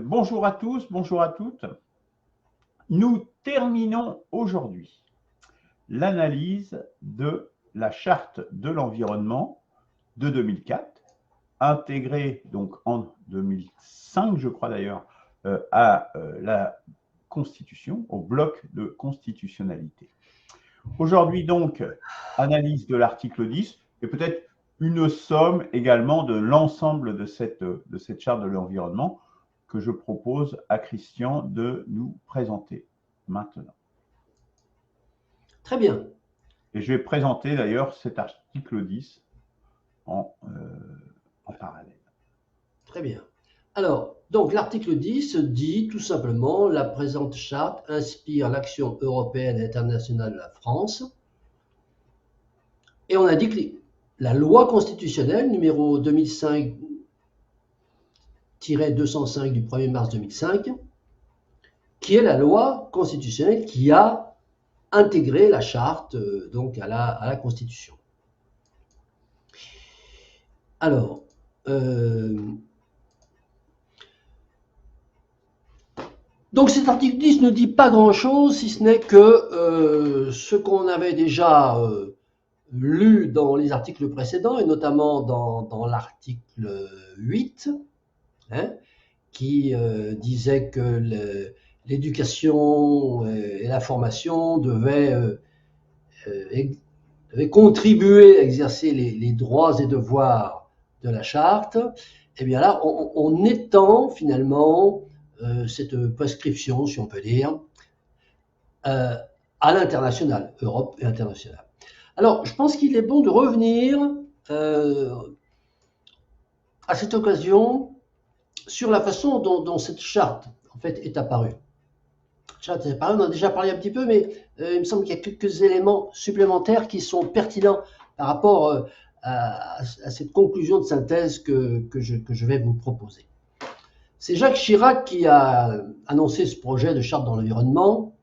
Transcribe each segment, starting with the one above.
Bonjour à tous, bonjour à toutes. Nous terminons aujourd'hui l'analyse de la charte de l'environnement de 2004, intégrée donc en 2005, je crois d'ailleurs, à la Constitution, au bloc de constitutionnalité. Aujourd'hui donc, analyse de l'article 10 et peut-être une somme également de l'ensemble de cette charte de l'environnement que je propose à Christian de nous présenter maintenant. Très bien. Et je vais présenter d'ailleurs cet article 10 en parallèle. Très bien. Alors, donc l'article 10 dit tout simplement: la présente charte inspire l'action européenne et internationale de la France. Et on indique la loi constitutionnelle numéro 2005-205 du 1er mars 2005, qui est la loi constitutionnelle qui a intégré la charte donc à la Constitution. Alors, donc cet article 10 ne dit pas grand-chose, si ce n'est que ce qu'on avait déjà lu dans les articles précédents, et notamment dans l'article 8, qui disait que l'éducation et la formation devaient contribuer à exercer les droits et devoirs de la charte. Et bien là, on étend finalement cette prescription, si on peut dire, à l'international, Europe et international. Alors, je pense qu'il est bon de revenir à cette occasion sur la façon dont cette charte, en fait, est apparue. Charte est apparue, on en a déjà parlé un petit peu, mais il me semble qu'il y a quelques éléments supplémentaires qui sont pertinents par rapport à cette conclusion de synthèse que je vais vous proposer. C'est Jacques Chirac qui a annoncé ce projet de charte dans l'environnement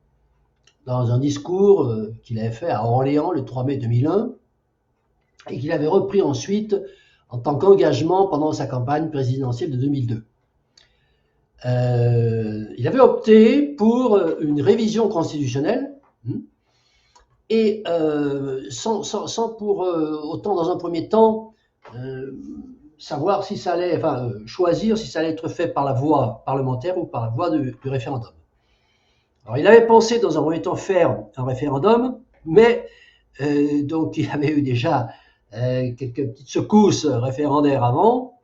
dans un discours qu'il avait fait à Orléans le 3 mai 2001 et qu'il avait repris ensuite en tant qu'engagement pendant sa campagne présidentielle de 2002. Il avait opté pour une révision constitutionnelle et sans pour autant, dans un premier temps, savoir si ça allait, choisir si ça allait être fait par la voie parlementaire ou par la voie du référendum. Alors, il avait pensé dans un premier temps faire un référendum, mais donc il avait eu déjà quelques petites secousses référendaires avant,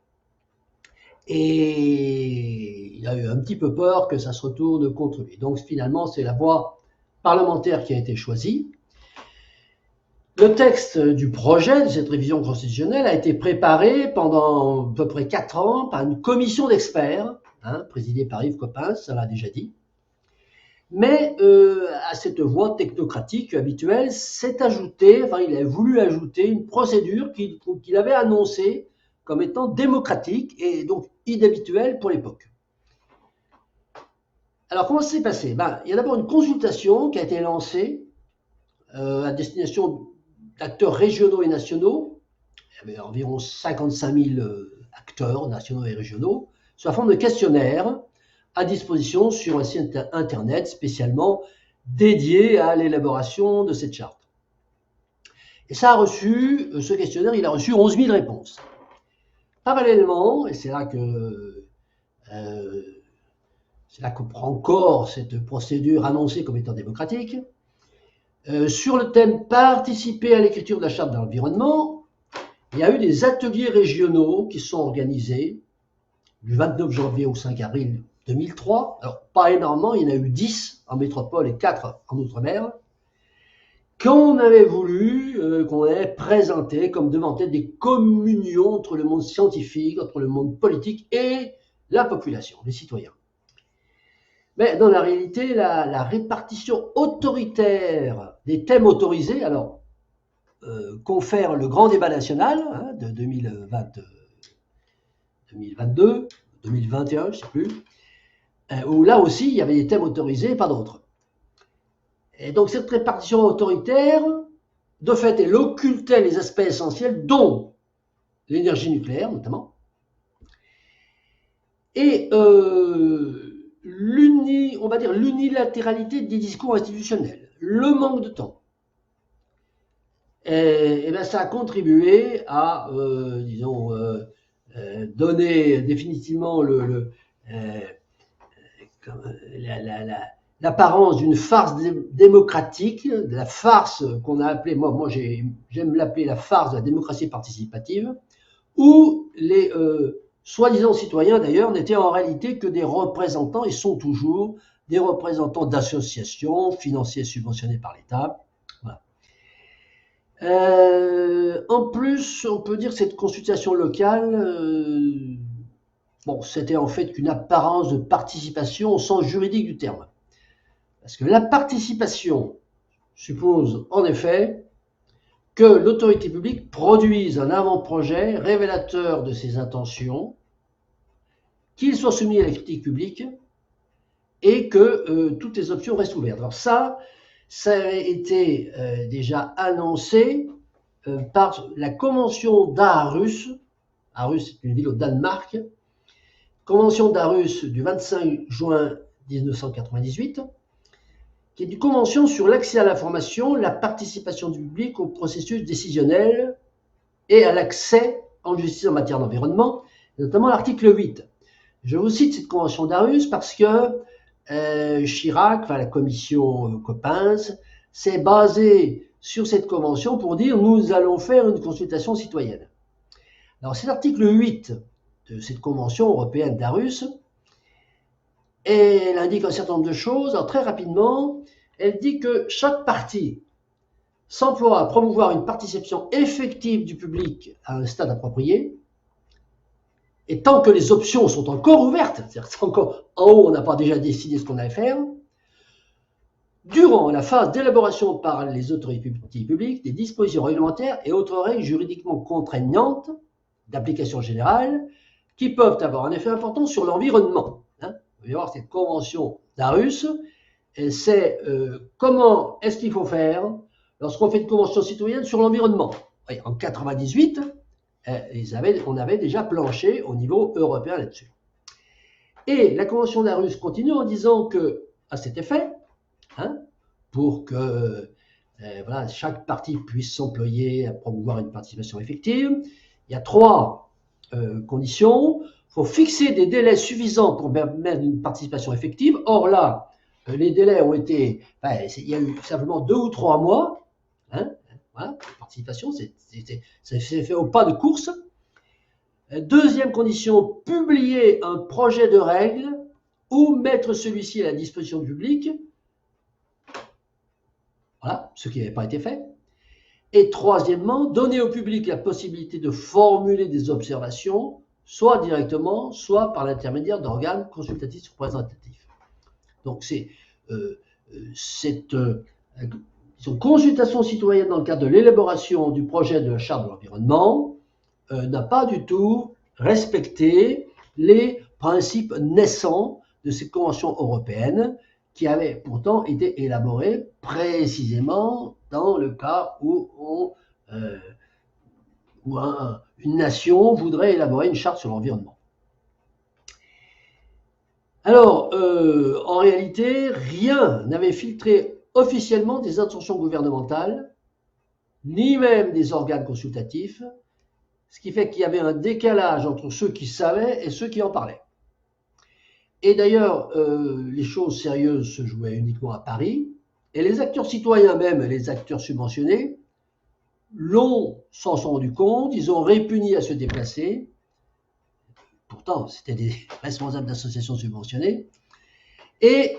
et il a eu un petit peu peur que ça se retourne contre lui. Donc finalement, c'est la voie parlementaire qui a été choisie. Le texte du projet de cette révision constitutionnelle a été préparé pendant à peu près 4 ans par une commission d'experts, présidée par Yves Coppens, ça l'a déjà dit. Mais à cette voie technocratique habituelle s'est ajouté, il a voulu ajouter une procédure qu'il avait annoncée comme étant démocratique et donc inhabituelle pour l'époque. Alors comment ça s'est passé ? Il y a d'abord une consultation qui a été lancée à destination d'acteurs régionaux et nationaux. Il y avait environ 55 000 acteurs nationaux et régionaux, sous la forme de questionnaires à disposition sur un site internet spécialement dédié à l'élaboration de cette charte. Et ça a reçu, ce questionnaire, il a reçu 11 000 réponses. Parallèlement, et c'est là qu'on prend corps cette procédure annoncée comme étant démocratique, sur le thème « Participer à l'écriture de la charte de l'environnement », il y a eu des ateliers régionaux qui sont organisés du 29 janvier au 5 avril 2003, alors pas énormément, il y en a eu 10 en métropole et 4 en outre-mer, qu'on avait voulu, qu'on avait présenté comme devant être des communions entre le monde scientifique, entre le monde politique et la population, les citoyens. Mais dans la réalité, la répartition autoritaire des thèmes autorisés, alors, confère le grand débat national de 2022, 2021, je ne sais plus, où là aussi, il y avait des thèmes autorisés et pas d'autres. Et donc, cette répartition autoritaire, de fait, elle occultait les aspects essentiels, dont l'énergie nucléaire, notamment. Et va dire, l'unilatéralité des discours institutionnels, le manque de temps. Et bien, ça a contribué à, disons, donner définitivement l'apparence d'une farce démocratique, de la farce qu'on a appelée, moi j'aime l'appeler la farce de la démocratie participative, où les soi-disant citoyens d'ailleurs n'étaient en réalité que des représentants, et sont toujours des représentants d'associations financées et subventionnées par l'État. Voilà. En plus, on peut dire que cette consultation locale, bon, c'était en fait qu'une apparence de participation au sens juridique du terme. Parce que la participation suppose en effet que l'autorité publique produise un avant-projet révélateur de ses intentions, qu'il soit soumis à la critique publique et que toutes les options restent ouvertes. Alors ça a été déjà annoncé par la Convention d'Aarhus. Aarhus, c'est une ville au Danemark. Convention d'Aarhus du 25 juin 1998, qui est une convention sur l'accès à l'information, la participation du public au processus décisionnel et à l'accès en justice en matière d'environnement, notamment l'article 8. Je vous cite cette convention d'Aarhus parce que Chirac, enfin la commission Coppens, s'est basée sur cette convention pour dire nous allons faire une consultation citoyenne. Alors cet article 8 de cette convention européenne d'Aarhus, elle indique un certain nombre de choses. Alors très rapidement, elle dit que chaque partie s'emploie à promouvoir une participation effective du public à un stade approprié, et tant que les options sont encore ouvertes, c'est-à-dire que encore en haut, on n'a pas déjà décidé ce qu'on allait faire, durant la phase d'élaboration par les autorités publiques des dispositions réglementaires et autres règles juridiquement contraignantes d'application générale qui peuvent avoir un effet important sur l'environnement. Vous allez voir cette convention d'Aarhus, c'est comment est-ce qu'il faut faire lorsqu'on fait une convention citoyenne sur l'environnement. En 1998, on avait déjà planché au niveau européen là-dessus. Et la convention d'Aarhus continue en disant que, à cet effet, pour que voilà, chaque partie puisse s'employer à promouvoir une participation effective, il y a 3 conditions. Il faut fixer des délais suffisants pour permettre une participation effective. Or là, les délais ont été, il y a eu simplement 2 ou 3 mois. Voilà, la participation, ça s'est fait au pas de course. Deuxième condition, publier un projet de règle ou mettre celui-ci à la disposition du public. Voilà, ce qui n'avait pas été fait. Et troisièmement, donner au public la possibilité de formuler des observations, soit directement, soit par l'intermédiaire d'organes consultatifs représentatifs. Donc c'est cette consultation citoyenne dans le cadre de l'élaboration du projet de la charte de l'environnement n'a pas du tout respecté les principes naissants de cette convention européenne qui avait pourtant été élaborée précisément dans le cas où une nation voudrait élaborer une charte sur l'environnement. Alors, en réalité, rien n'avait filtré officiellement des intentions gouvernementales, ni même des organes consultatifs, ce qui fait qu'il y avait un décalage entre ceux qui savaient et ceux qui en parlaient. Et d'ailleurs, les choses sérieuses se jouaient uniquement à Paris, et les acteurs citoyens même, les acteurs subventionnés, s'en sont rendus compte, ils ont répugné à se déplacer. Pourtant, c'était des responsables d'associations subventionnées, et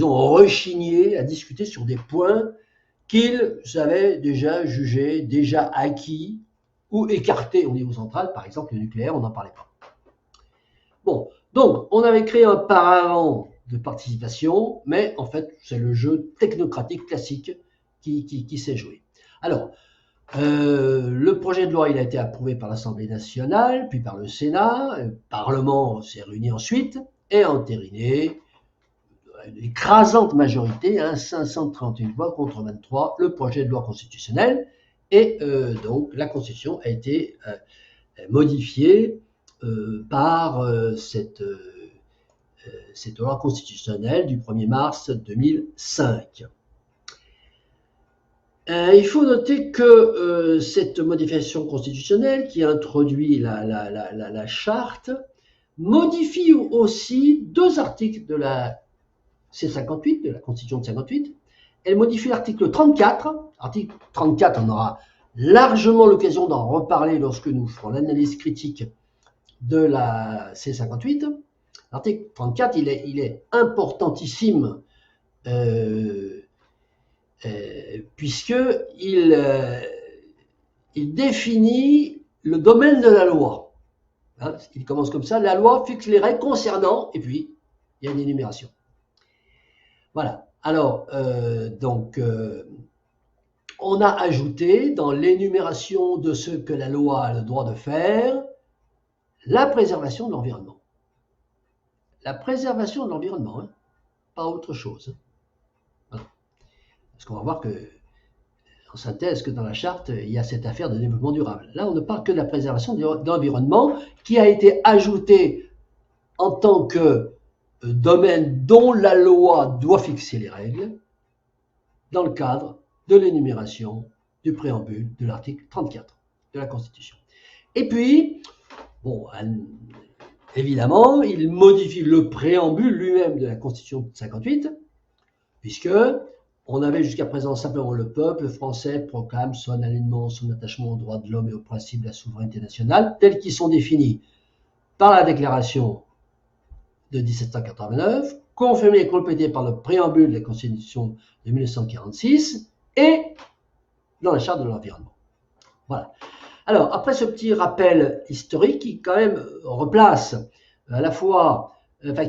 ont rechigné à discuter sur des points qu'ils avaient déjà jugés, déjà acquis ou écartés au niveau central, par exemple le nucléaire, on n'en parlait pas. Bon, donc on avait créé un paravent de participation, mais en fait c'est le jeu technocratique classique qui s'est joué. Alors, le projet de loi il a été approuvé par l'Assemblée nationale, puis par le Sénat, le Parlement s'est réuni ensuite et a entériné une écrasante majorité, 531 voix contre 23, le projet de loi constitutionnelle, et donc la Constitution a été modifiée par cette cette loi constitutionnelle du 1er mars 2005. Il faut noter que cette modification constitutionnelle qui introduit la charte modifie aussi 2 articles de la C58, de la Constitution de 58. Elle modifie l'article 34. Article 34, on aura largement l'occasion d'en reparler lorsque nous ferons l'analyse critique de la C58. L'article 34, il est importantissime puisqu'il définit le domaine de la loi. Hein, il commence comme ça, la loi fixe les règles concernant, et puis il y a une énumération. Voilà, alors, on a ajouté dans l'énumération de ce que la loi a le droit de faire, la préservation de l'environnement. La préservation de l'environnement, hein, pas autre chose. Voilà. Parce qu'on va voir que, en synthèse, que dans la charte, il y a cette affaire de développement durable. Là, on ne parle que de la préservation de l'environnement qui a été ajoutée en tant que domaine dont la loi doit fixer les règles dans le cadre de l'énumération du préambule de l'article 34 de la Constitution. Et puis, bon, évidemment, il modifie le préambule lui-même de la Constitution de 58, puisque on avait jusqu'à présent simplement le peuple français proclame son alignement, son attachement aux droits de l'homme et aux principes de la souveraineté nationale, tels qu'ils sont définis par la Déclaration de 1789, confirmé et complété par le préambule de la Constitution de 1946 et dans la Charte de l'environnement. Voilà. Alors, après ce petit rappel historique qui quand même replace à la fois,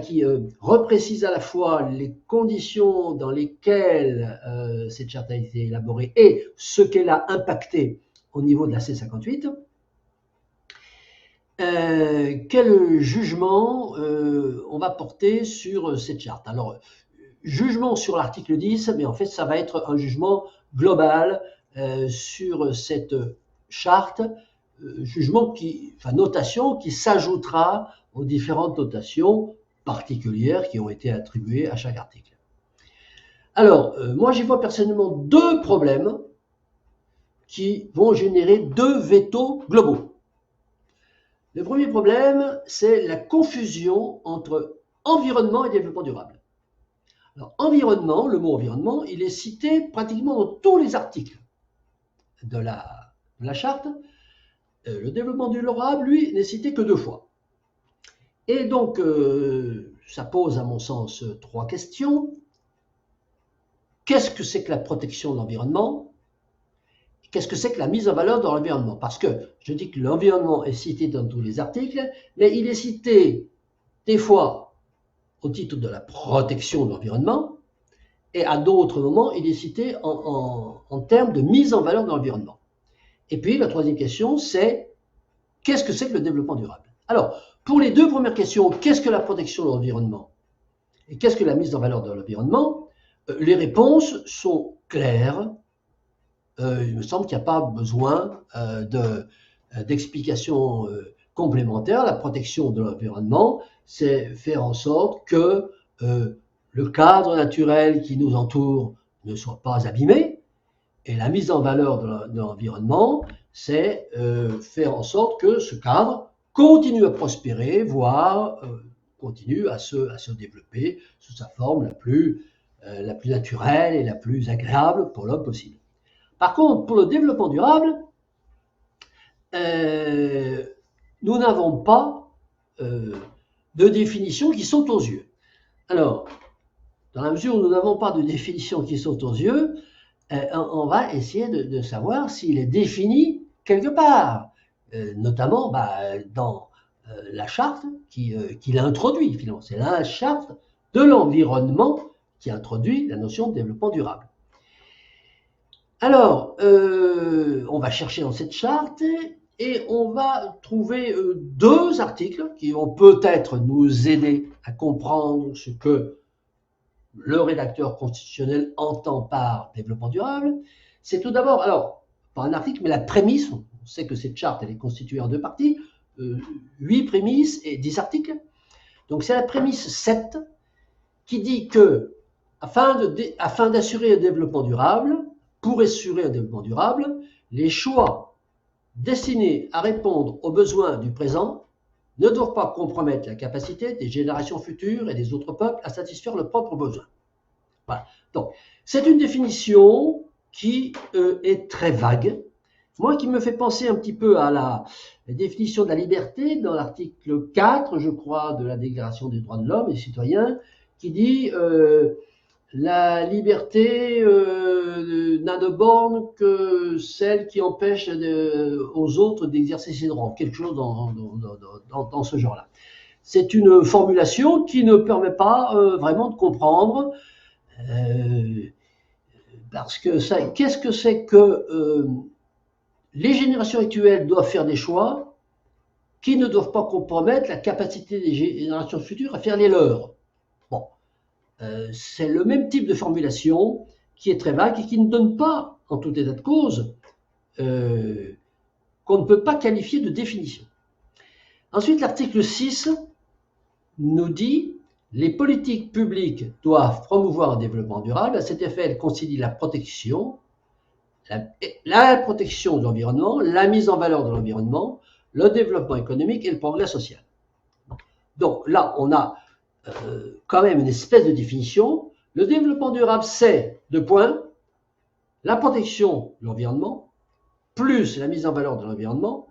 qui reprécise à la fois les conditions dans lesquelles cette charte a été élaborée et ce qu'elle a impacté au niveau de la C58, quel jugement on va porter sur cette charte? Alors, jugement sur l'article 10, mais en fait, ça va être un jugement global sur cette charte, notation qui s'ajoutera aux différentes notations particulières qui ont été attribuées à chaque article. Alors, moi, j'y vois personnellement 2 problèmes qui vont générer 2 vétos globaux. Le premier problème, c'est la confusion entre environnement et développement durable. Alors, environnement, le mot environnement, il est cité pratiquement dans tous les articles de la charte. Le développement durable, lui, n'est cité que 2 fois. Et donc, ça pose, à mon sens, 3 questions. Qu'est-ce que c'est que la protection de l'environnement ? Qu'est-ce que c'est que la mise en valeur de l'environnement? Parce que je dis que l'environnement est cité dans tous les articles, mais il est cité des fois au titre de la protection de l'environnement, et à d'autres moments, il est cité en termes de mise en valeur de l'environnement. Et puis, la troisième question, c'est qu'est-ce que c'est que le développement durable? Alors, pour les 2 premières questions, qu'est-ce que la protection de l'environnement et qu'est-ce que la mise en valeur de l'environnement? Les réponses sont claires. Il me semble qu'il n'y a pas besoin d'explications complémentaires. La protection de l'environnement, c'est faire en sorte que le cadre naturel qui nous entoure ne soit pas abîmé. Et la mise en valeur de l'environnement, c'est faire en sorte que ce cadre continue à prospérer, voire continue à se développer sous sa forme la plus naturelle et la plus agréable pour l'homme possible. Par contre, pour le développement durable, nous n'avons pas de définition qui saute aux yeux. Alors, dans la mesure où nous n'avons pas de définition qui saute aux yeux, on va essayer de savoir s'il est défini quelque part, notamment dans la charte qui l'a introduit, finalement. C'est la charte de l'environnement qui introduit la notion de développement durable. Alors, on va chercher dans cette charte et on va trouver 2 articles qui vont peut-être nous aider à comprendre ce que le rédacteur constitutionnel entend par développement durable. C'est tout d'abord, alors, pas un article, mais la prémisse. On sait que cette charte, elle est constituée en 2 parties, 8 prémices et 10 articles. Donc c'est la prémisse 7 qui dit que, afin d'assurer un développement durable, pour assurer un développement durable, les choix destinés à répondre aux besoins du présent ne doivent pas compromettre la capacité des générations futures et des autres peuples à satisfaire leurs propres besoins. Voilà. Donc, c'est une définition qui est très vague, moi qui me fait penser un petit peu à la définition de la liberté dans l'article 4, je crois, de la Déclaration des droits de l'homme et des citoyens, qui dit la liberté n'a de borne que celle qui empêche aux autres d'exercer ses droits, quelque chose dans ce genre-là. C'est une formulation qui ne permet pas vraiment de comprendre, parce que qu'est-ce que c'est que les générations actuelles doivent faire des choix qui ne doivent pas compromettre la capacité des générations futures à faire les leurs. Bon. C'est le même type de formulation qui est très vague et qui ne donne pas, en tout état de cause, qu'on ne peut pas qualifier de définition. Ensuite, l'article 6 nous dit « Les politiques publiques doivent promouvoir un développement durable. À cet effet, elles concilient la protection de l'environnement, la mise en valeur de l'environnement, le développement économique et le progrès social. » Donc là, on a quand même une espèce de définition. Le développement durable, c'est, deux points, la protection de l'environnement, plus la mise en valeur de l'environnement,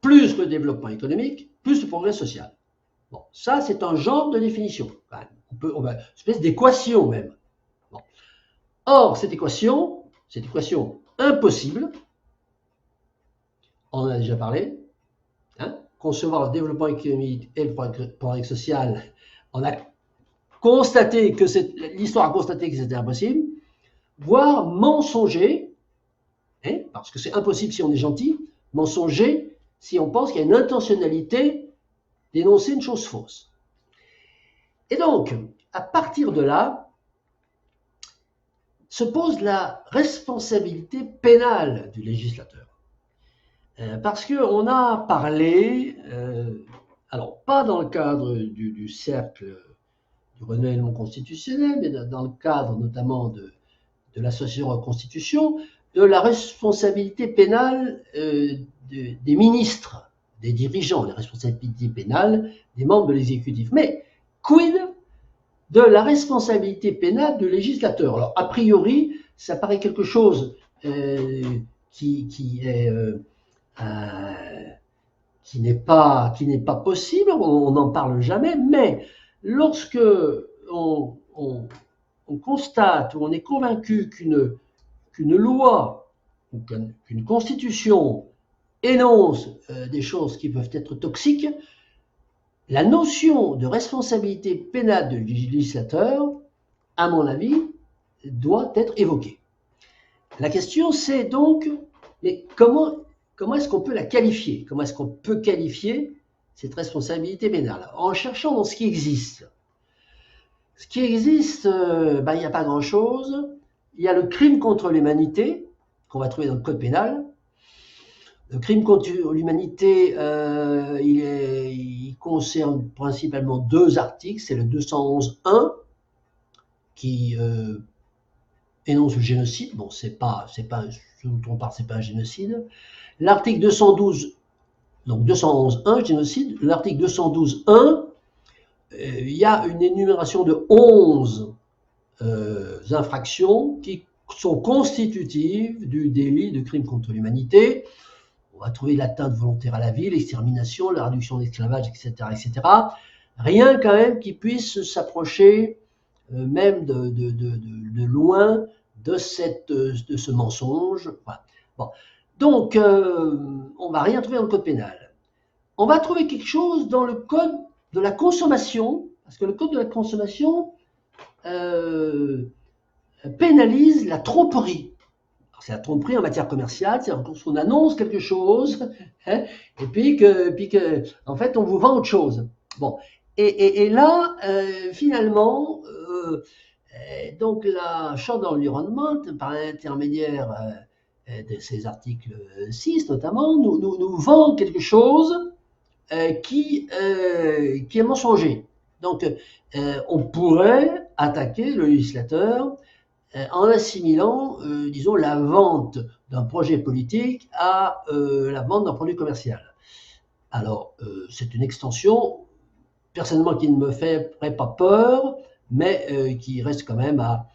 plus le développement économique, plus le progrès social. Bon, ça, c'est un genre de définition. On va, une espèce d'équation même. Bon. Or, cette équation impossible, on en a déjà parlé, concevoir le développement économique et le progrès social, on a constaté que l'histoire a constaté que c'était impossible, voire mensonger, parce que c'est impossible si on est gentil, mensonger si on pense qu'il y a une intentionnalité d'énoncer une chose fausse. Et donc, à partir de là, se pose la responsabilité pénale du législateur. Parce qu'on a parlé, alors pas dans le cadre du cercle du renouvellement constitutionnel, mais dans le cadre notamment de l'association Reconstitution, de la responsabilité pénale des ministres, des dirigeants, la responsabilité pénale des membres de l'exécutif. Mais quid de la responsabilité pénale du législateur? Alors, a priori, ça paraît quelque chose qui n'est pas possible, on n'en parle jamais, mais lorsque on constate ou on est convaincu qu'une loi ou qu'une constitution énonce des choses qui peuvent être toxiques, la notion de responsabilité pénale du législateur, à mon avis, doit être évoquée. La question, c'est donc, mais comment est-ce qu'on peut la qualifier? Comment est-ce qu'on peut qualifier cette responsabilité pénale? En cherchant dans ce qui existe. Ce qui existe, il n'y a pas grand-chose. Il y a le crime contre l'humanité, qu'on va trouver dans le code pénal. Le crime contre l'humanité, il concerne principalement deux articles. C'est le 211.1 qui énonce le génocide. Bon, c'est pas ce dont on parle, c'est pas un génocide. L'article 212, donc 211.1, génocide. L'article 212.1, il y a une énumération de 11 infractions qui sont constitutives du délit de crime contre l'humanité. On va trouver l'atteinte volontaire à la vie, l'extermination, la réduction de l'esclavage, etc., etc. Rien quand même qui puisse s'approcher même de loin de ce mensonge. Voilà. Bon. Donc, on ne va rien trouver dans le code pénal. On va trouver quelque chose dans le code de la consommation, parce que le code de la consommation pénalise la tromperie. C'est la tromperie en matière commerciale, c'est lorsqu'on annonce quelque chose, et puis que, en fait, on vous vend autre chose. Bon, et là, finalement, donc la Charte de l'environnement, par l'intermédiaire de ces articles 6 notamment, nous vend quelque chose qui est mensonger. Donc, on pourrait attaquer le législateur en assimilant, disons, la vente d'un projet politique à la vente d'un produit commercial. Alors, c'est une extension, personnellement, qui ne me ferait pas peur, mais qui reste quand même à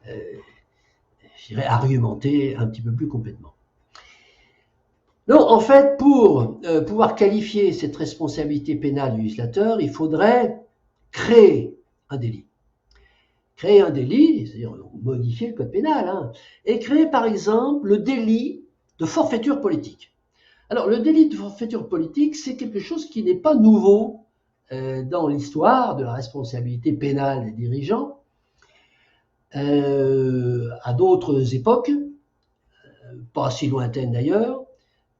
je dirais, argumenter un petit peu plus complètement. Non, en fait, pour pouvoir qualifier cette responsabilité pénale du législateur, il faudrait créer un délit. Créer un délit, c'est-à-dire modifier le code pénal, hein, et créer par exemple le délit de forfaiture politique. Alors, le délit de forfaiture politique, c'est quelque chose qui n'est pas nouveau dans l'histoire de la responsabilité pénale des dirigeants. À d'autres époques, pas si lointaines d'ailleurs,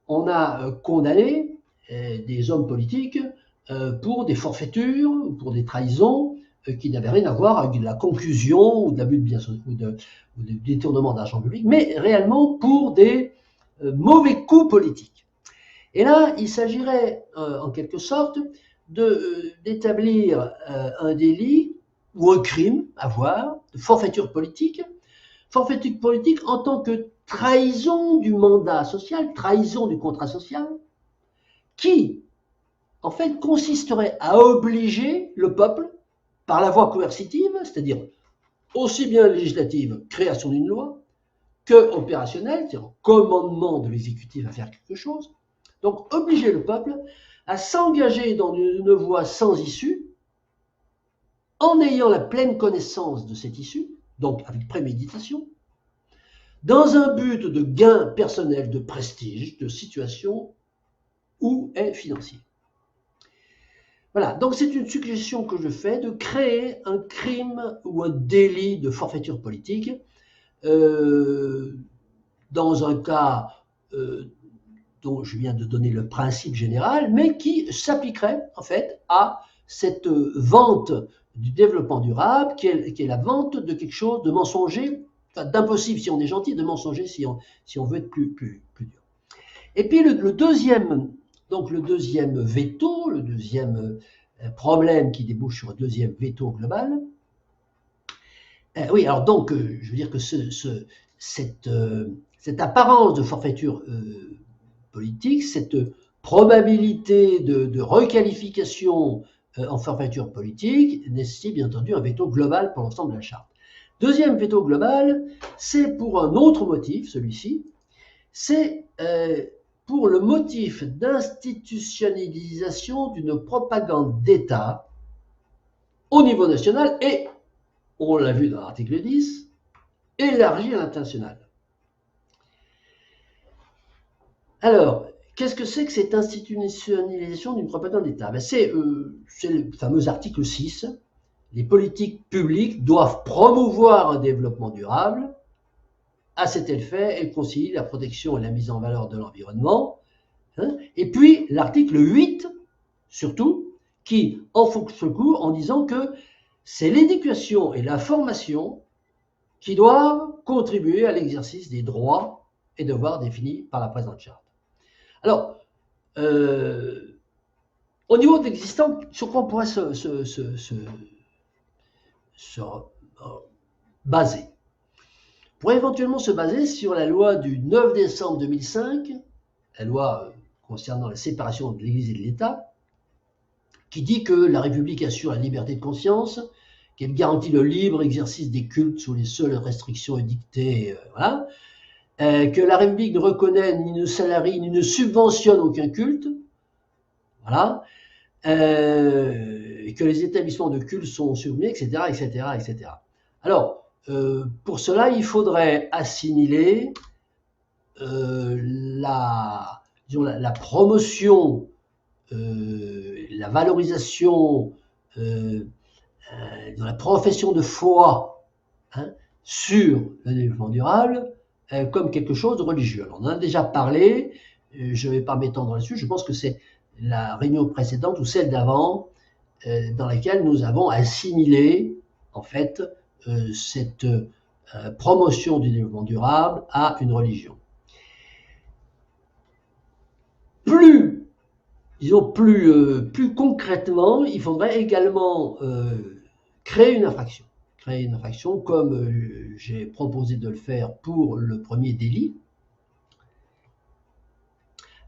on a condamné des hommes politiques pour des forfaitures, pour des trahisons qui n'avaient rien à voir avec de la conclusion ou de l'abus de biens ou de détournement d'argent public, mais réellement pour des mauvais coups politiques. Et là, il s'agirait en quelque sorte d'établir un délit ou un crime à voir, de forfaiture politique en tant que trahison du mandat social, trahison du contrat social, qui, en fait, consisterait à obliger le peuple, par la voie coercitive, c'est-à-dire aussi bien législative, création d'une loi, que opérationnelle, c'est-à-dire commandement de l'exécutif à faire quelque chose, donc obliger le peuple à s'engager dans une voie sans issue, en ayant la pleine connaissance de cette issue, donc avec préméditation, dans un but de gain personnel, de prestige, de situation ou est financier. Voilà, donc c'est une suggestion que je fais de créer un crime ou un délit de forfaiture politique dans un cas dont je viens de donner le principe général, mais qui s'appliquerait en fait à cette vente du développement durable qui est la vente de quelque chose de mensonger, enfin, d'impossible si on est gentil, de mensonger si on veut être plus dur. Et puis le deuxième veto, le deuxième problème qui débouche sur un deuxième veto global. Oui, alors donc, je veux dire que cette apparence de forfaiture politique, cette probabilité de requalification en forfaiture politique nécessite bien entendu un veto global pour l'ensemble de la charte. Deuxième veto global, c'est pour un autre motif, celui-ci, c'est pour le motif d'institutionnalisation d'une propagande d'État au niveau national et, on l'a vu dans l'article 10, élargie à l'international. Alors, qu'est-ce que c'est que cette institutionnalisation d'une propagande d'État? C'est le fameux article 6. Les politiques publiques doivent promouvoir un développement durable. À cet effet, elles concilient la protection et la mise en valeur de l'environnement. Et puis, l'article 8, surtout, qui enfonce le clou en disant que c'est l'éducation et la formation qui doivent contribuer à l'exercice des droits et devoirs définis par la présente charte. Alors, au niveau de l'existant, sur quoi on pourrait se baser? On pourrait éventuellement se baser sur la loi du 9 décembre 2005, la loi concernant la séparation de l'Église et de l'État, qui dit que la République assure la liberté de conscience, qu'elle garantit le libre exercice des cultes sous les seules restrictions édictées, voilà, que la République ne reconnaît, ni ne salarie, ni ne subventionne aucun culte, voilà, et que les établissements de culte sont soumis, etc., etc., etc. Alors, pour cela, il faudrait assimiler la promotion, la valorisation de la profession de foi sur le développement durable comme quelque chose de religieux. Alors, on en a déjà parlé, je ne vais pas m'étendre là-dessus, je pense que c'est la réunion précédente ou celle d'avant dans laquelle nous avons assimilé en fait cette promotion du développement durable à une religion. Plus disons plus concrètement, il faudrait également créer une infraction. Créer une infraction comme j'ai proposé de le faire pour le premier délit.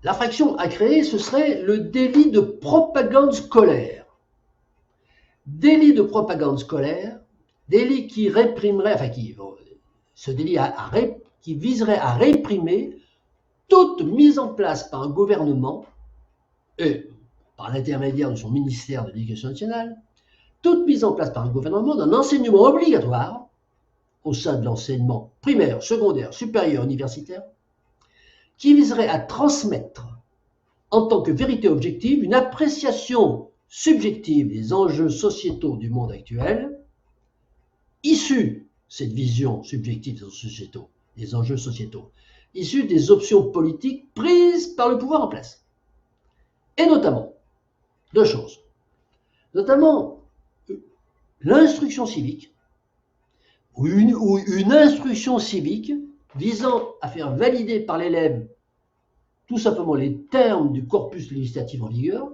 L'infraction à créer, ce serait le délit de propagande scolaire. Délit de propagande scolaire, délit qui réprimerait, enfin ce délit qui viserait à réprimer toute mise en place par un gouvernement et par l'intermédiaire de son ministère de l'Éducation nationale, toute mise en place par un gouvernement d'un enseignement obligatoire au sein de l'enseignement primaire, secondaire, supérieur, universitaire, qui viserait à transmettre en tant que vérité objective une appréciation subjective des enjeux sociétaux du monde actuel, issue, cette vision subjective des enjeux sociétaux, issue des options politiques prises par le pouvoir en place. Et notamment, deux choses. Notamment, l'instruction civique, ou une instruction civique visant à faire valider par l'élève tout simplement les termes du corpus législatif en vigueur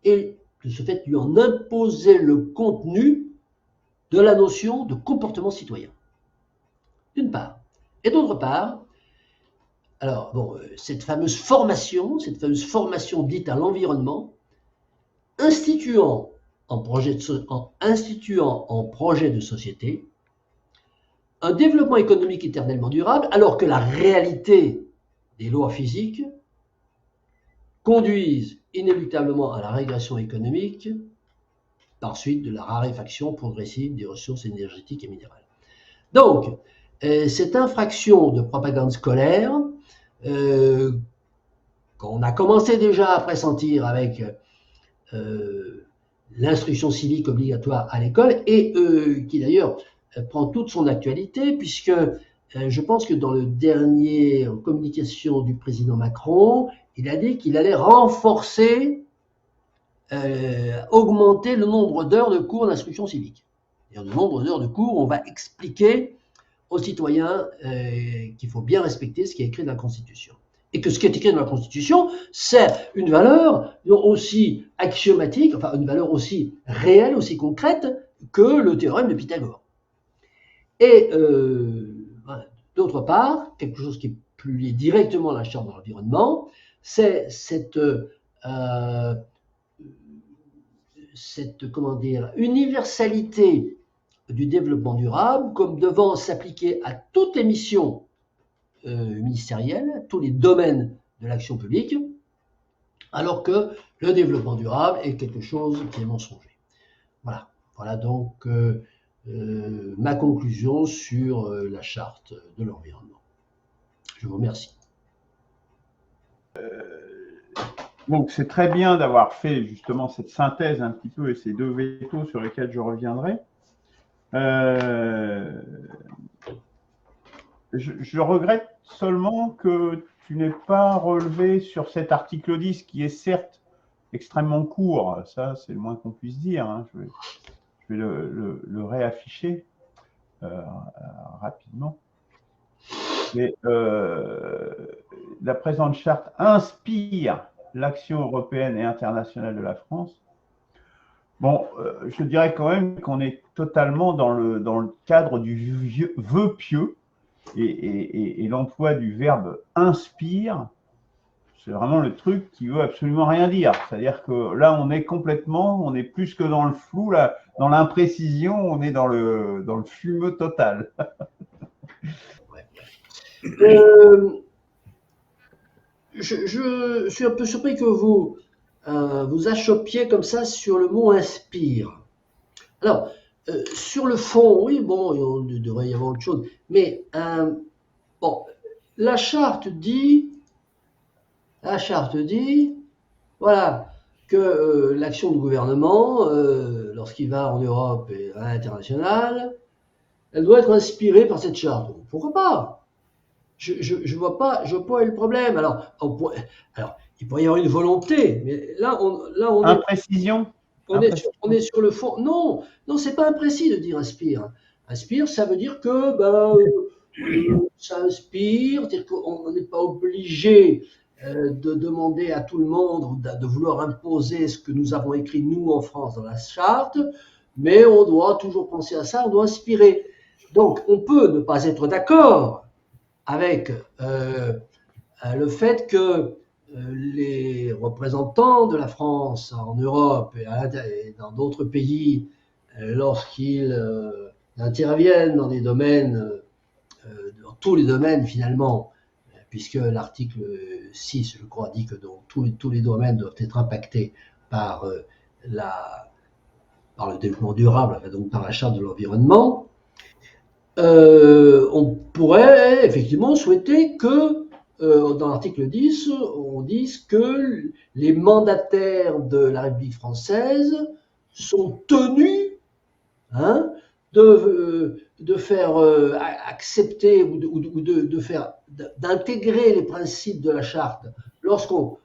et de ce fait lui en imposer le contenu de la notion de comportement citoyen, d'une part. Et d'autre part, alors bon, cette fameuse formation dite à l'environnement, instituant en projet de société un développement économique éternellement durable, alors que la réalité des lois physiques conduisent inéluctablement à la régression économique par suite de la raréfaction progressive des ressources énergétiques et minérales. Donc, cette infraction de propagande scolaire, qu'on a commencé déjà à pressentir avec l'instruction civique obligatoire à l'école et qui d'ailleurs prend toute son actualité puisque je pense que dans le dernier communication du président Macron, il a dit qu'il allait renforcer, augmenter le nombre d'heures de cours d'instruction civique. Et le nombre d'heures de cours, on va expliquer aux citoyens qu'il faut bien respecter ce qui est écrit dans la Constitution. Et que ce qui est écrit dans la Constitution, c'est une valeur aussi axiomatique, enfin une valeur aussi réelle, aussi concrète que le théorème de Pythagore. Et d'autre part, quelque chose qui est plus lié directement à la charte de l'environnement, c'est cette universalité du développement durable comme devant s'appliquer à toutes les missions ministérielles, tous les domaines de l'action publique, alors que le développement durable est quelque chose qui est mensonger. Voilà donc ma conclusion sur la charte de l'environnement. Je vous remercie. Donc c'est très bien d'avoir fait justement cette synthèse un petit peu et ces deux vétos sur lesquels je reviendrai. Je regrette seulement que tu n'aies pas relevé sur cet article 10 qui est certes extrêmement court, ça c'est le moins qu'on puisse dire, hein. Je vais le réafficher rapidement. Mais la présente charte inspire l'action européenne et internationale de la France. Bon, je dirais quand même qu'on est totalement dans le cadre du vœu pieux et l'emploi du verbe inspire, c'est vraiment le truc qui veut absolument rien dire. C'est-à-dire que là, on est plus que dans le flou, là, dans l'imprécision, on est dans le fumeux total. Je suis un peu surpris que vous vous achoppiez comme ça sur le mot inspire. Alors, sur le fond, oui, bon, il devrait y avoir autre chose. Mais, bon, la charte dit, voilà, que l'action du gouvernement, lorsqu'il va en Europe et à l'international, elle doit être inspirée par cette charte. Pourquoi pas ? Je vois pas où est le problème. Alors, il pourrait y avoir une volonté, mais là, on est. Imprécision. On est sur le fond. Non, c'est pas imprécis de dire inspire. Inspire, ça veut dire que ça inspire, c'est-à-dire qu'on n'est pas obligé de demander à tout le monde de vouloir imposer ce que nous avons écrit, nous, en France, dans la charte, mais on doit toujours penser à ça, on doit inspirer. Donc, on peut ne pas être d'accord avec le fait que les représentants de la France en Europe et dans d'autres pays, lorsqu'ils interviennent dans des domaines, dans tous les domaines finalement, puisque l'article 6, je crois, dit que tous les domaines doivent être impactés par, par le développement durable, enfin, donc par la charte de l'environnement, on pourrait effectivement souhaiter que, dans l'article 10, on dise que les mandataires de la République française sont tenus, hein, de faire accepter ou d'intégrer les principes de la charte lorsqu'on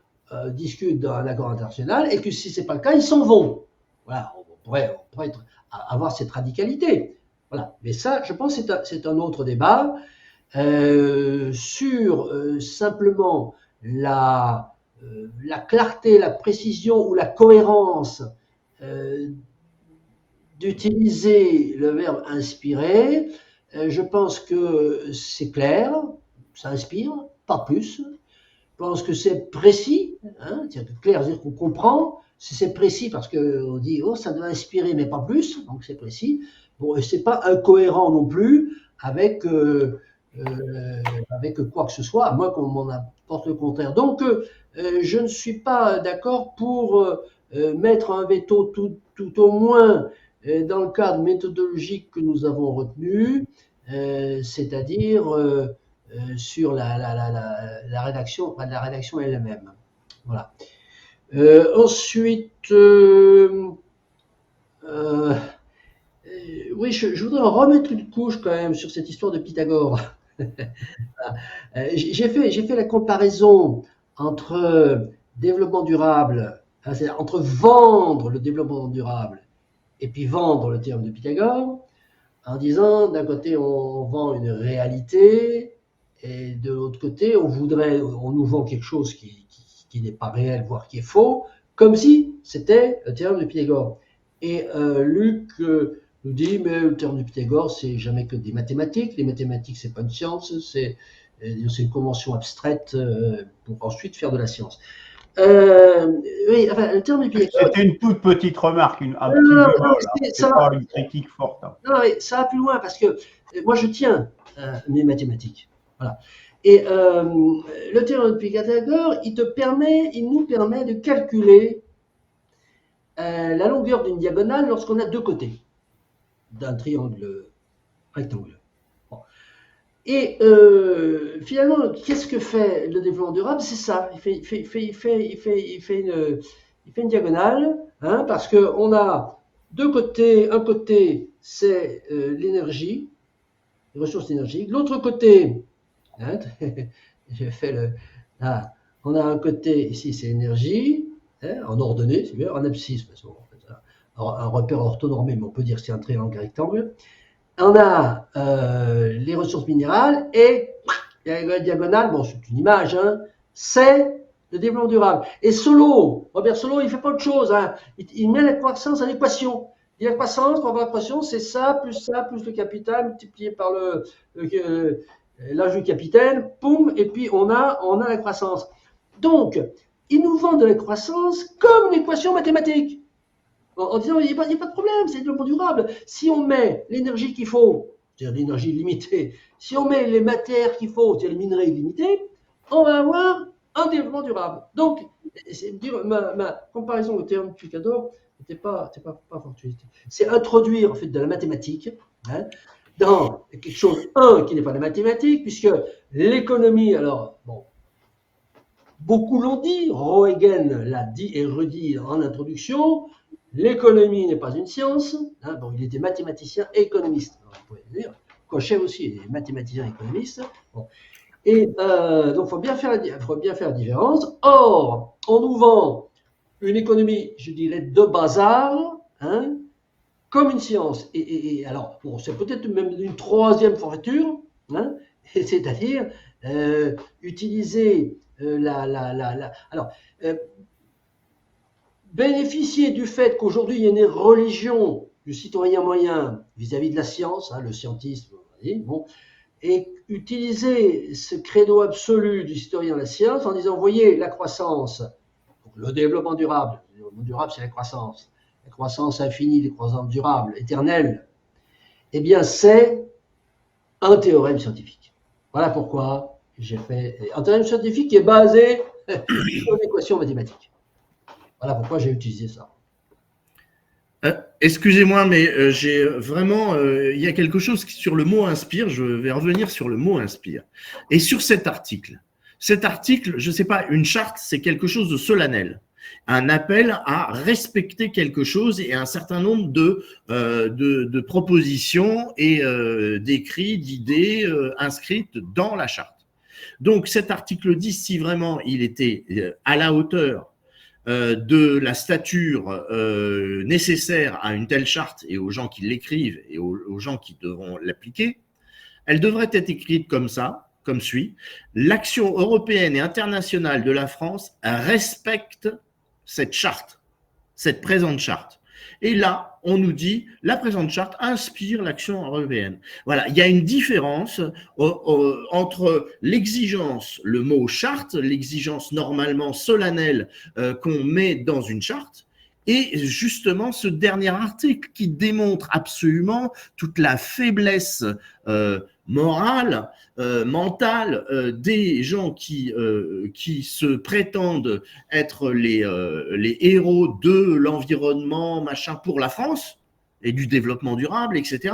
discute d'un accord international, et que si ce n'est pas le cas, ils s'en vont. Voilà, on pourrait avoir cette radicalité. Voilà. Mais ça, je pense que c'est un autre débat sur simplement la clarté, la précision ou la cohérence d'utiliser le verbe inspirer. Je pense que c'est clair, ça inspire, pas plus. Je pense que c'est précis, hein, c'est-à-dire que clair, c'est-à-dire qu'on comprend. Si c'est précis parce qu'on dit oh ça doit inspirer mais pas plus, donc c'est précis. Bon, et c'est pas incohérent non plus avec quoi que ce soit, à moins qu'on m'en apporte le contraire. Donc je ne suis pas d'accord pour mettre un veto tout au moins dans le cadre méthodologique que nous avons retenu, c'est-à-dire sur la rédaction elle-même. Voilà. Ensuite, oui, je voudrais en remettre une couche quand même sur cette histoire de Pythagore. J'ai fait la comparaison entre développement durable, hein, c'est-à-dire entre vendre le développement durable et puis vendre le terme de Pythagore, en disant d'un côté on vend une réalité et de l'autre côté on nous vend quelque chose qui n'est pas réel, voire qui est faux, comme si c'était le terme de Pythagore. Et Luc nous dit mais le terme de Pythagore c'est jamais que des mathématiques, les mathématiques c'est pas une science, c'est une convention abstraite pour ensuite faire de la science. Oui, enfin, le terme de Pythagore. C'était une toute petite remarque, un petit bémol. C'est pas une critique forte. Non, mais ça va plus loin parce que moi je tiens mes mathématiques. Voilà. Et le théorème de Pythagore, il nous permet de calculer la longueur d'une diagonale lorsqu'on a deux côtés d'un triangle rectangle. Bon. Et finalement, qu'est-ce que fait le développement durable? C'est ça. Il fait une diagonale, hein, parce qu'on a deux côtés. Un côté, c'est l'énergie, les ressources énergiques. L'autre côté, hein, j'ai fait là, on a un côté ici, c'est énergie, hein, en ordonnée, c'est bien, en abscisse, de toute façon, un repère orthonormé, mais on peut dire que c'est un triangle rectangle. On a les ressources minérales et la diagonale, bon, c'est une image, hein, c'est le développement durable. Et Robert Solow, il ne fait pas autre chose, hein, il met la croissance en équation. Et la croissance, pour avoir la croissance, c'est ça, plus le capital multiplié par l'âge du capital, poum, et puis on a la croissance. Donc, ils nous vendent de la croissance comme une équation mathématique. En disant il n'y a pas de problème, c'est le développement durable. Si on met l'énergie qu'il faut, c'est-à-dire l'énergie limitée, si on met les matières qu'il faut, c'est-à-dire les minerais illimités, on va avoir un développement durable. Donc, ma comparaison au terme de Pythagore n'était pas fortuite. C'est introduire en fait de la mathématique, hein, dans quelque chose, qui n'est pas de la mathématique, puisque l'économie, alors, bon, beaucoup l'ont dit, Roegen l'a dit et redit en introduction, l'économie n'est pas une science. Hein, bon, il était mathématicien et économiste. Alors, vous pouvez dire, Cochet aussi est mathématicien et économiste. Bon. Et donc, il faut bien faire la différence. Or, on nous vend une économie, je dirais, de bazar, hein, comme une science. Et alors, bon, c'est peut-être même une troisième forfaiture, hein, c'est-à-dire utiliser Alors, bénéficier du fait qu'aujourd'hui il y a une religion du citoyen moyen vis-à-vis de la science, le scientisme, bon, et utiliser ce credo absolu du citoyen de la science en disant, voyez, la croissance, le développement durable c'est la croissance infinie, la croissance durable, éternelle, eh bien c'est un théorème scientifique. Voilà pourquoi j'ai fait un théorème scientifique qui est basé sur une équation mathématique. Voilà pourquoi j'ai utilisé ça. Excusez-moi, mais j'ai vraiment, il y a quelque chose qui, sur le mot inspire, je vais revenir sur le mot inspire. Et sur cet article, je ne sais pas, une charte, c'est quelque chose de solennel. Un appel à respecter quelque chose et un certain nombre de propositions et d'écrits, d'idées inscrites dans la charte. Donc cet article 10, si vraiment il était à la hauteur de la stature nécessaire à une telle charte et aux gens qui l'écrivent et aux gens qui devront l'appliquer, elle devrait être écrite comme ça, comme suit. L'action européenne et internationale de la France respecte cette charte, cette présente charte. Et là, on nous dit, la présente charte inspire l'action européenne. Voilà, il y a une différence entre l'exigence, le mot charte, l'exigence normalement solennelle qu'on met dans une charte, et justement ce dernier article qui démontre absolument toute la faiblesse morale, mentale des gens qui se prétendent être les héros de l'environnement, machin, pour la France et du développement durable, etc.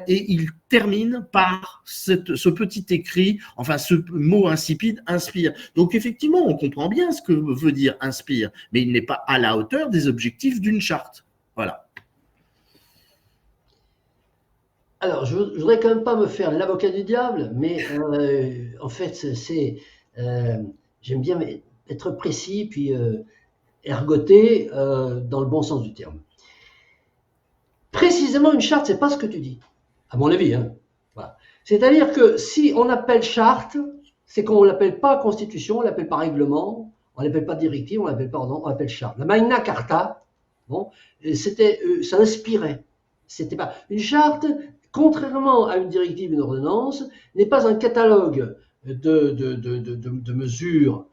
Et il termine par ce petit écrit, enfin ce mot insipide, inspire. Donc effectivement, on comprend bien ce que veut dire inspire, mais il n'est pas à la hauteur des objectifs d'une charte. Voilà. Alors, je voudrais quand même pas me faire l'avocat du diable, mais en fait, j'aime bien être précis puis ergoté dans le bon sens du terme. Précisément, une charte, c'est pas ce que tu dis, à mon avis. Voilà. C'est-à-dire que si on appelle charte, c'est qu'on l'appelle pas constitution, on l'appelle pas règlement, on l'appelle pas directive, on l'appelle pas ordonnance, on l'appelle charte. La Magna Carta, bon, ça inspirait. C'était pas une charte. Contrairement à une directive, une ordonnance, n'est pas un catalogue de mesures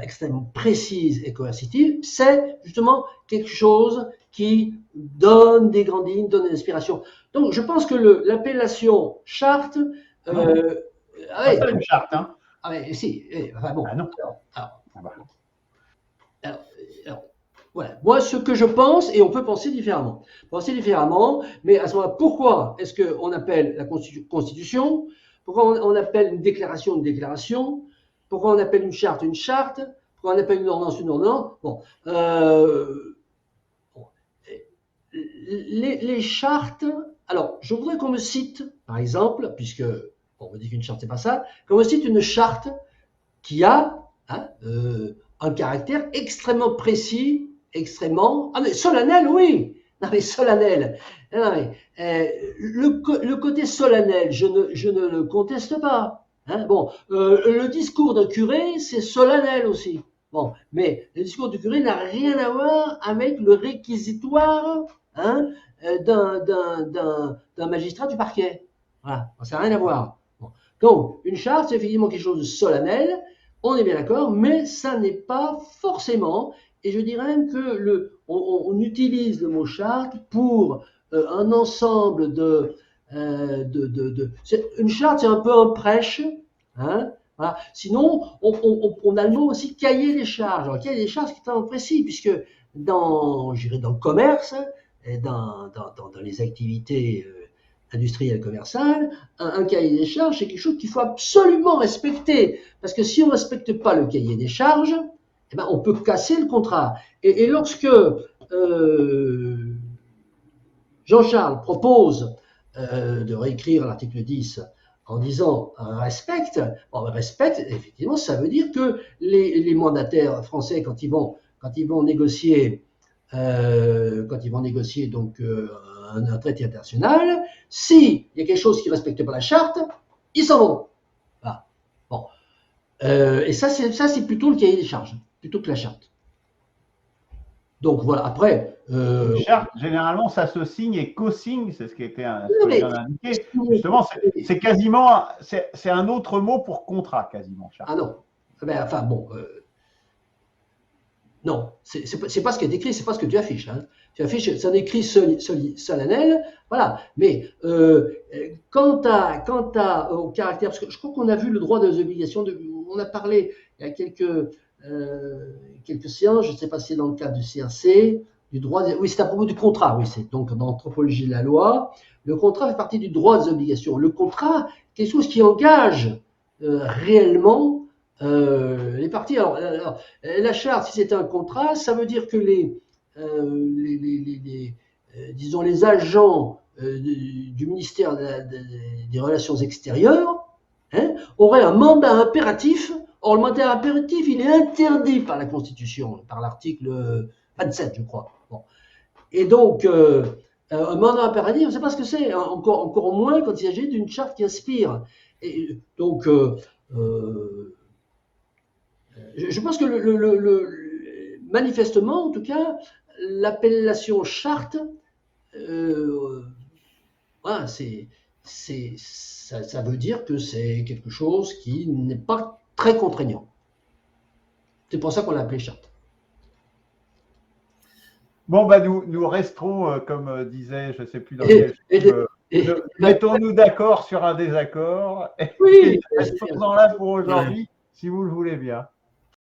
extrêmement précises et coercitives, c'est justement quelque chose qui donne des grandes lignes, donne des inspirations. Donc je pense que l'appellation charte... pas une charte, hein. Ah mais si, enfin bon. Ah non. Alors, voilà. Moi, ce que je pense, et on peut penser différemment, mais à ce moment-là, pourquoi est-ce qu'on appelle la Constitution? Pourquoi on appelle une déclaration? Pourquoi on appelle une charte? Pourquoi on appelle une ordonnance? Bon, les chartes, alors, je voudrais qu'on me cite, par exemple, puisque on me dit qu'une charte, c'est pas ça, qu'on me cite une charte qui a un caractère extrêmement précis, mais solennel, oui. Non mais solennel. Non, mais, le côté solennel, je ne le conteste pas. Bon, le discours d'un curé, c'est solennel aussi. Bon, mais le discours du curé n'a rien à voir avec le réquisitoire d'un magistrat du parquet. Voilà, ça n'a rien à voir. Bon. Donc, une charte, c'est effectivement quelque chose de solennel. On est bien d'accord, mais ça n'est pas forcément. Et je dirais même que on utilise le mot charte pour un ensemble une charte, c'est un peu un prêche. Voilà. Sinon, on a le mot aussi cahier des charges. Alors, cahier des charges, c'est extrêmement précis, puisque dans le commerce, et dans les activités industrielles commerciales, un cahier des charges, c'est quelque chose qu'il faut absolument respecter. Parce que si on ne respecte pas le cahier des charges, eh ben, on peut casser le contrat. Et lorsque Jean-Charles propose de réécrire l'article 10 en disant respecte, respecte, effectivement, ça veut dire que les mandataires français, quand ils vont négocier donc un traité international, s'il y a quelque chose qui ne respecte pas la charte, ils s'en vont. Voilà. Bon. Et ça, c'est plutôt le cahier des charges, plutôt que la charte. Donc voilà, après. Une charte, généralement, ça se signe et co-signe, c'est ce qui était bien indiqué. Justement, c'est quasiment, c'est un autre mot pour contrat, quasiment. Charte. Ah non. Ben, enfin bon. Non, c'est pas ce qui est écrit, c'est pas ce que tu affiches. Hein. Tu affiches, c'est un écrit solennel, voilà. Mais quant au caractère, parce que je crois qu'on a vu le droit des obligations, on a parlé il y a quelques séances, je ne sais pas si c'est dans le cadre du CRC, du droit. Oui, c'est à propos du contrat. Oui, c'est donc dans l'anthropologie de la loi. Le contrat fait partie du droit des obligations. Le contrat, quelque chose qui engage réellement les parties. Alors, la charte, si c'est un contrat, ça veut dire que disons les agents du ministère des Relations extérieures auraient un mandat impératif. Or, le mandat impératif, il est interdit par la Constitution, par l'article 27, je crois. Bon. Et donc, un mandat impératif, on ne sait pas ce que c'est, hein, encore moins quand il s'agit d'une charte qui inspire. Et donc, je pense que manifestement, en tout cas, l'appellation charte, voilà, ça veut dire que c'est quelque chose qui n'est pas très contraignant. C'est pour ça qu'on l'a appelé charte. Bon, bah nous resterons, comme disait, je ne sais plus dans quel film, mettons-nous d'accord sur un désaccord. Oui, restons là pour aujourd'hui, si vous le voulez bien.